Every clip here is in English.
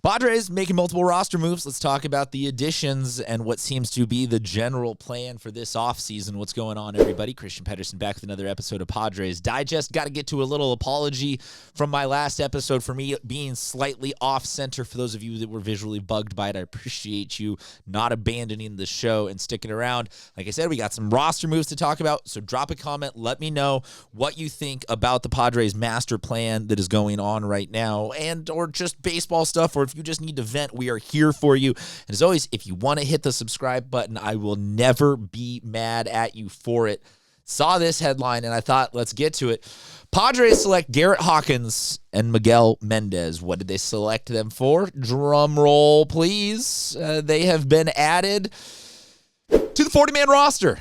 Padres making multiple roster moves. Let's talk about the additions and what seems to be the general plan for this offseason. What's going on, everybody? Christian Pedersen back with another episode of Padres Digest. Got to get to a little apology from my last episode for me being slightly off-center. For those of you that were visually bugged by it, I appreciate you not abandoning the show and sticking around. Like I said, we got some roster moves to talk about, so drop a comment. Let me know what you think about the Padres master plan that is going on right now, and or just baseball stuff, or if you just need to vent, we are here for you. And as always, if you want to hit the subscribe button, I will never be mad at you for it. Saw this headline, and I thought, let's get to it. Padres select Garrett Hawkins and Miguel Mendez. What did they select them for? Drum roll, please. They have been added to the 40-man roster.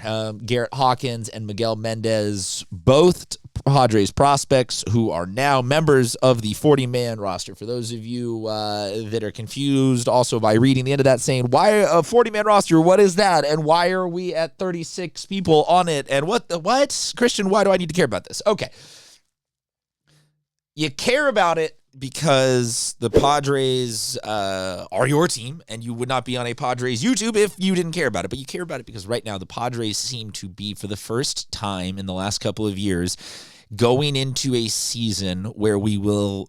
Garrett Hawkins and Miguel Mendez, both Padres prospects who are now members of the 40-man roster. For those of you that are confused also by reading the end of that saying, why a 40-man roster? What is that? And why are we at 36 people on it? And what? Christian, why do I need to care about this? Okay. You care about it because the Padres are your team, and you would not be on a Padres YouTube if you didn't care about it. But you care about it because right now the Padres seem to be, for the first time in the last couple of years, going into a season where we will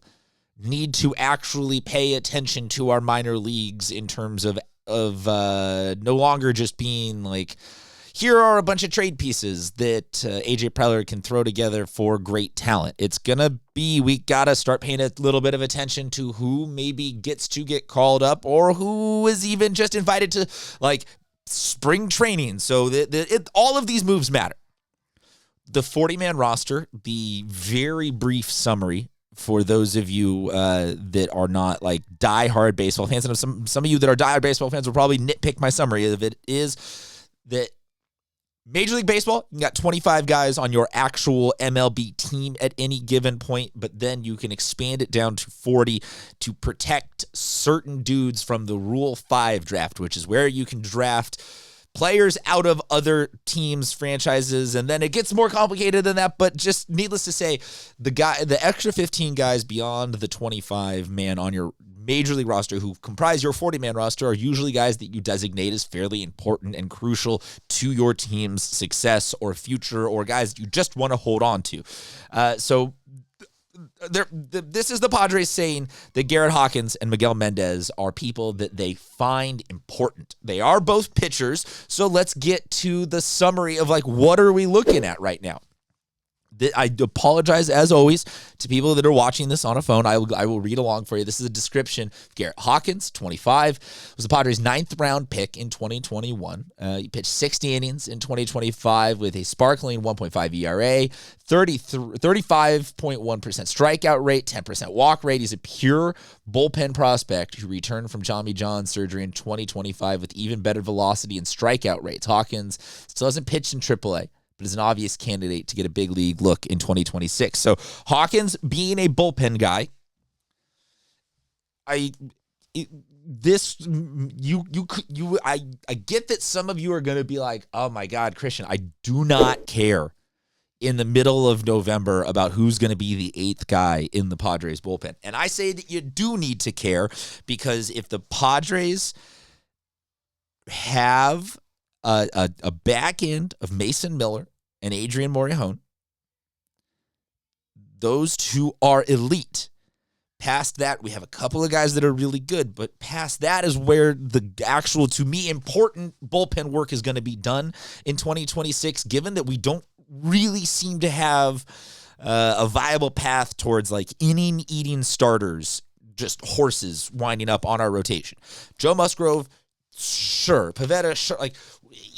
need to actually pay attention to our minor leagues in terms of no longer just being like, here are a bunch of trade pieces that A.J. Preller can throw together for great talent. It's going to be, we got to start paying a little bit of attention to who maybe gets to get called up or who is even just invited to, like, spring training. So all of these moves matter. The 40-man roster, the very brief summary for those of you that are not, like, diehard baseball fans, and some of you that are diehard baseball fans will probably nitpick my summary of it, is that Major League Baseball, you got 25 guys on your actual MLB team at any given point, but then you can expand it down to 40 to protect certain dudes from the Rule 5 draft, which is where you can draft players out of other teams, franchises, and then it gets more complicated than that, but just needless to say, the extra 15 guys beyond the 25-man on your Major League roster who comprise your 40-man roster are usually guys that you designate as fairly important and crucial to your team's success or future, or guys you just want to hold on to. This is the Padres saying that Garrett Hawkins and Miguel Mendez are people that they find important. They are both pitchers, so let's get to the summary of, like, what are we looking at right now? I apologize, as always, to people that are watching this on a phone. I will read along for you. This is a description. Garrett Hawkins, 25, was the Padres' 9th-round pick in 2021. He pitched 60 innings in 2025 with a sparkling 1.5 ERA, 35.1% strikeout rate, 10% walk rate. He's a pure bullpen prospect who returned from Tommy John surgery in 2025 with even better velocity and strikeout rates. Hawkins still hasn't pitched in AAA, but is an obvious candidate to get a big league look in 2026. So Hawkins being a bullpen guy, I get that some of you are going to be like, oh my God, Christian, I do not care in the middle of November about who's going to be the 8th guy in the Padres bullpen. And I say that you do need to care, because if the Padres have a back end of Mason Miller and Adrian Morejon, those two are elite. Past that, we have a couple of guys that are really good, but past that is where the actual, to me, important bullpen work is going to be done in 2026, given that we don't really seem to have a viable path towards, like, inning-eating starters, just horses winding up on our rotation. Joe Musgrove, sure. Pivetta, sure. Like,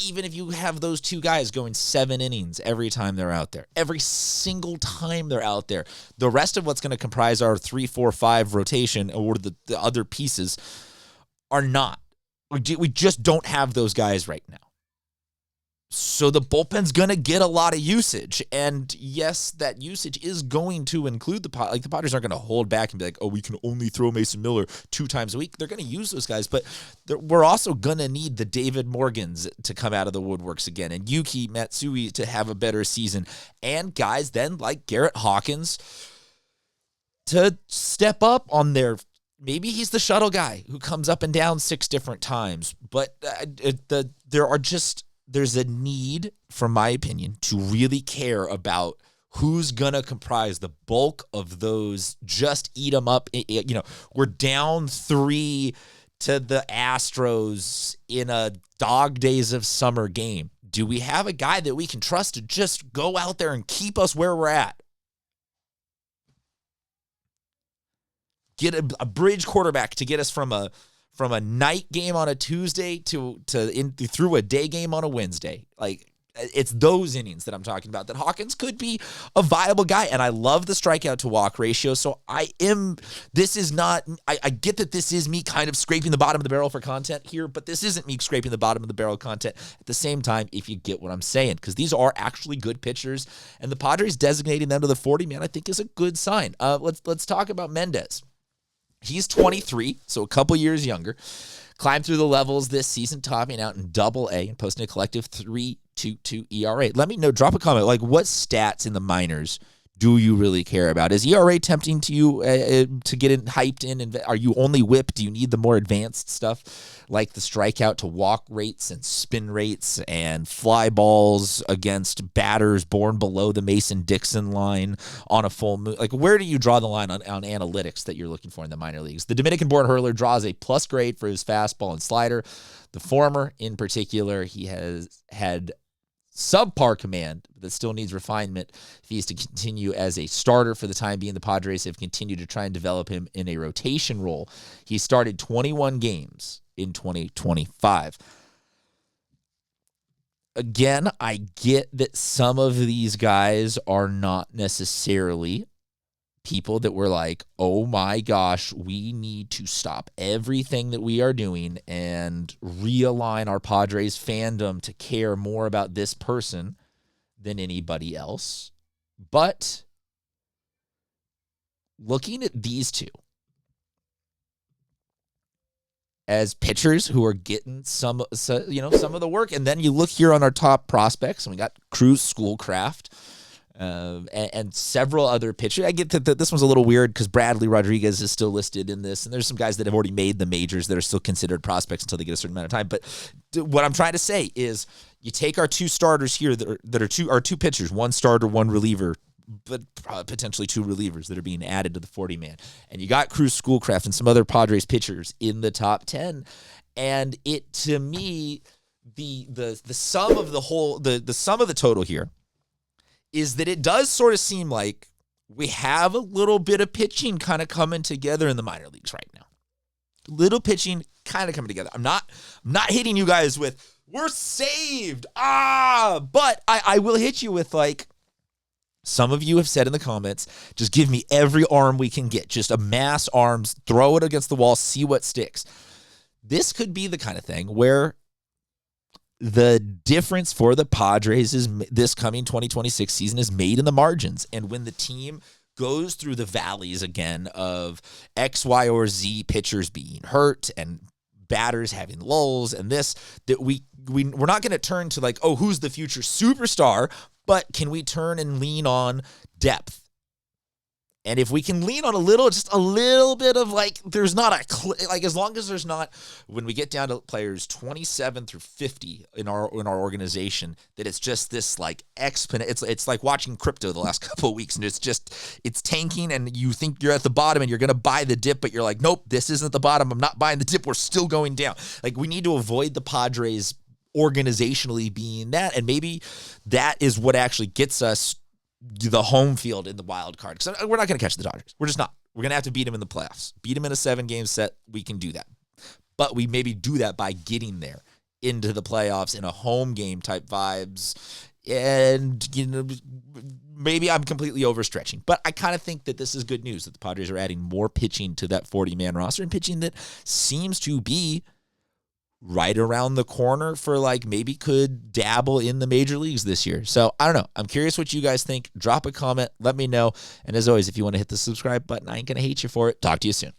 even if you have those two guys going 7 innings every time they're out there, every single time they're out there, the rest of what's going to comprise our 3, 4, 5 rotation, or the other pieces, are not. We just don't have those guys right now. So the bullpen's going to get a lot of usage. And yes, that usage is going to include the Padres aren't going to hold back and be like, oh, we can only throw Mason Miller 2 times a week. They're going to use those guys, but we're also going to need the David Morgans to come out of the woodworks again, and Yuki Matsui to have a better season, and guys then like Garrett Hawkins to step up on their maybe he's the shuttle guy who comes up and down 6 different times. But there's a need, from my opinion, to really care about who's going to comprise the bulk of those just eat them up. We're down 3 to the Astros in a dog days of summer game. Do we have a guy that we can trust to just go out there and keep us where we're at? Get a bridge quarterback to get us from a night game on a Tuesday through a day game on a Wednesday. Like, it's those innings that I'm talking about, that Hawkins could be a viable guy. And I love the strikeout to walk ratio. So I get that this is me kind of scraping the bottom of the barrel for content here, but this isn't me scraping the bottom of the barrel content at the same time, if you get what I'm saying, because these are actually good pitchers, and the Padres designating them to the 40-man, I think, is a good sign. Let's talk about Mendez. He's 23, so a couple years younger. Climbed through the levels this season, topping out in Double-A and posting a collective 3.22 ERA. Let me know, drop a comment, like, what stats in the minors do you really care about? Is ERA tempting to you to get hyped in? And are you only whip? Do you need the more advanced stuff like the strikeout to walk rates and spin rates and fly balls against batters born below the Mason-Dixon line on a full moon? Like, where do you draw the line on analytics that you're looking for in the minor leagues? The Dominican-born hurler draws a plus grade for his fastball and slider. The former, in particular, he has had subpar command that still needs refinement if he is to continue as a starter for the time being. The Padres have continued to try and develop him in a rotation role. He started 21 games in 2025. Again, I get that some of these guys are not necessarily people that were like, oh my gosh, we need to stop everything that we are doing and realign our Padres fandom to care more about this person than anybody else. But looking at these two as pitchers who are getting some of the work, and then you look here on our top prospects, and we got Cruz, Schoolcraft, and several other pitchers. I get that this one's a little weird because Bradley Rodriguez is still listed in this, and there's some guys that have already made the majors that are still considered prospects until they get a certain amount of time. But what I'm trying to say is, you take our 2 starters here that are two pitchers, 1 starter, 1 reliever, but potentially 2 relievers that are being added to the 40-man, and you got Cruz, Schoolcraft, and some other Padres pitchers in the top 10, and it, to me, the sum of the sum of the total here is that it does sort of seem like we have a little bit of pitching kind of coming together in the minor leagues right now. Little pitching kind of coming together. I'm not hitting you guys with, we're saved. But I will hit you with, like, some of you have said in the comments, just give me every arm we can get. Just amass arms, throw it against the wall, see what sticks. This could be the kind of thing where the difference for the Padres is this coming 2026 season is made in the margins. And when the team goes through the valleys again of X, Y, or Z pitchers being hurt and batters having lulls, and this, that we're not going to turn to like, oh, who's the future superstar, but can we turn and lean on depth? And if we can lean on just a little bit of, like, there's not as long as there's not, when we get down to players 27 through 50 in our organization, that it's just this, like, exponent. It's like watching crypto the last couple of weeks, and it's tanking, and you think you're at the bottom and you're going to buy the dip, but you're like, nope, this isn't the bottom. I'm not buying the dip. We're still going down. Like, we need to avoid the Padres organizationally being that, and maybe that is what actually gets us the home field in the wild card. Because we're not going to catch the Dodgers. We're just not. We're going to have to beat them in the playoffs. Beat them in a 7-game set. We can do that. But we maybe do that by getting there into the playoffs in a home game type vibes. And, maybe I'm completely overstretching. But I kind of think that this is good news, that the Padres are adding more pitching to that 40-man roster, and pitching that seems to be right around the corner for, like, maybe could dabble in the major leagues this year. So I don't know. I'm curious what you guys think. Drop a comment. Let me know. And as always, if you want to hit the subscribe button, I ain't going to hate you for it. Talk to you soon.